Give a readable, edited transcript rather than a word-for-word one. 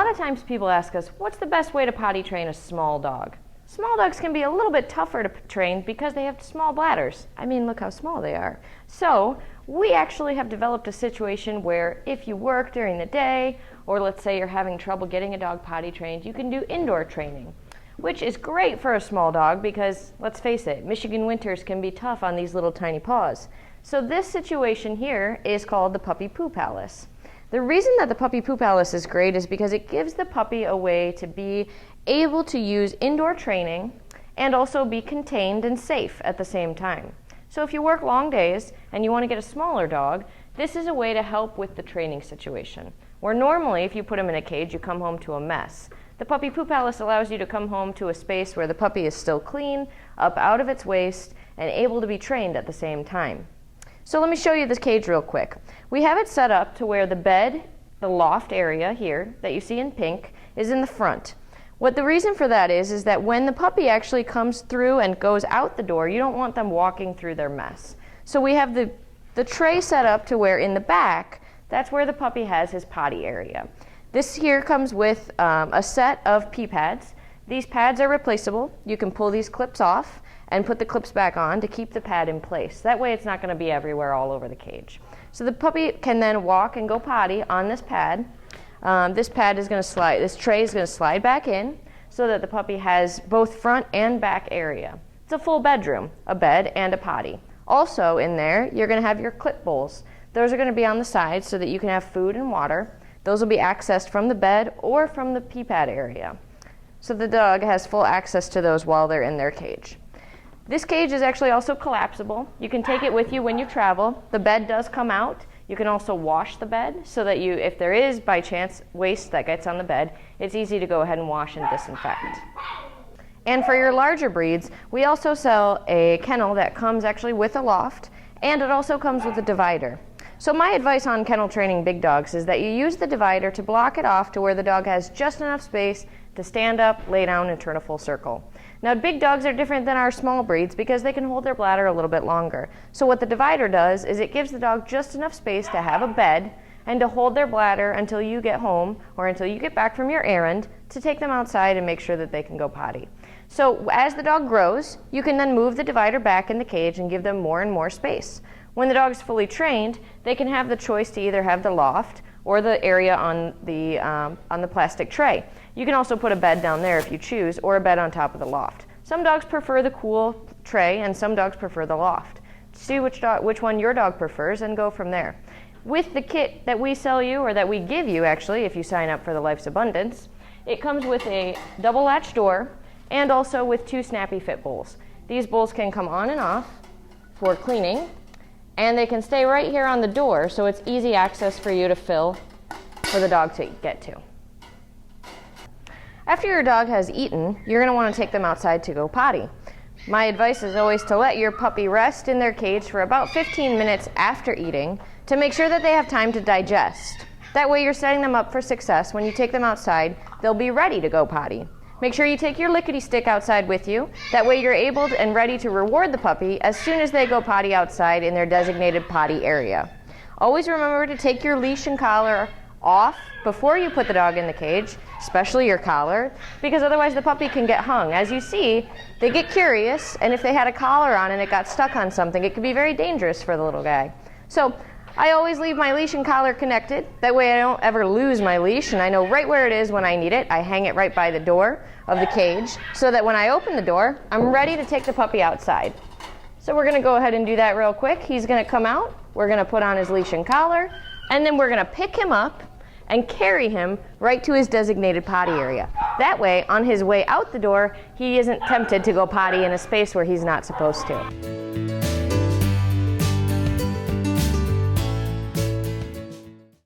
lot of times people ask us, what's the best way to potty train a small dog? Small dogs can be a little bit tougher to train because they have small bladders. I mean, look how small they are. So we actually have developed a situation where if you work during the day, or let's say you're having trouble getting a dog potty trained, you can do indoor training, which is great for a small dog because, let's face it, Michigan winters can be tough on these little tiny paws. So this situation here is called the Puppy Poo Palace. The reason that the Puppy Poo Palace is great is because it gives the puppy a way to be able to use indoor training and also be contained and safe at the same time. So if you work long days and you want to get a smaller dog, this is a way to help with the training situation. Where normally if you put them in a cage, you come home to a mess. The Puppy Poo Palace allows you to come home to a space where the puppy is still clean, up out of its waist, and able to be trained at the same time. So let me show you this cage real quick. We have it set up to where the bed, the loft area here that you see in pink, is in the front. What the reason for that is that when the puppy actually comes through and goes out the door, you don't want them walking through their mess. So we have the tray set up to where in the back, that's where the puppy has his potty area. This here comes with a set of pee pads. These pads are replaceable. You can pull these clips off and put the clips back on to keep the pad in place. That way it's not going to be everywhere all over the cage. So the puppy can then walk and go potty on this pad. This tray is going to slide back in so that the puppy has both front and back area. It's a full bedroom, a bed and a potty. Also in there, you're going to have your clip bowls. Those are going to be on the side so that you can have food and water. Those will be accessed from the bed or from the pee pad area. So the dog has full access to those while they're in their cage. This cage is actually also collapsible. You can take it with you when you travel. The bed does come out. You can also wash the bed so that if there is by chance waste that gets on the bed, it's easy to go ahead and wash and disinfect. And for your larger breeds, we also sell a kennel that comes actually with a loft, and it also comes with a divider. So my advice on kennel training big dogs is that you use the divider to block it off to where the dog has just enough space to stand up, lay down, and turn a full circle. Now, big dogs are different than our small breeds because they can hold their bladder a little bit longer. So what the divider does is it gives the dog just enough space to have a bed and to hold their bladder until you get home or until you get back from your errand to take them outside and make sure that they can go potty. So as the dog grows, you can then move the divider back in the cage and give them more and more space. When the dog's fully trained, they can have the choice to either have the loft or the area on the plastic tray. You can also put a bed down there if you choose, or a bed on top of the loft. Some dogs prefer the cool tray, and some dogs prefer the loft. See which one your dog prefers and go from there. With the kit that we sell you, or that we give you actually, if you sign up for the Life's Abundance, it comes with a double latch door and also with 2 snappy fit bowls. These bowls can come on and off for cleaning, and they can stay right here on the door, so it's easy access for you to fill for the dog to get to. After your dog has eaten, you're going to want to take them outside to go potty. My advice is always to let your puppy rest in their cage for about 15 minutes after eating to make sure that they have time to digest. That way you're setting them up for success. When you take them outside, they'll be ready to go potty. Make sure you take your lickety stick outside with you. That way you're able and ready to reward the puppy as soon as they go potty outside in their designated potty area. Always remember to take your leash and collar off before you put the dog in the cage, especially your collar, because otherwise the puppy can get hung. As you see, they get curious, and if they had a collar on and it got stuck on something, it could be very dangerous for the little guy. So I always leave my leash and collar connected. That way I don't ever lose my leash, and I know right where it is when I need it. I hang it right by the door of the cage so that when I open the door, I'm ready to take the puppy outside. So we're going to go ahead and do that real quick. He's going to come out. We're going to put on his leash and collar, and then we're going to pick him up and carry him right to his designated potty area. That way, on his way out the door, he isn't tempted to go potty in a space where he's not supposed to.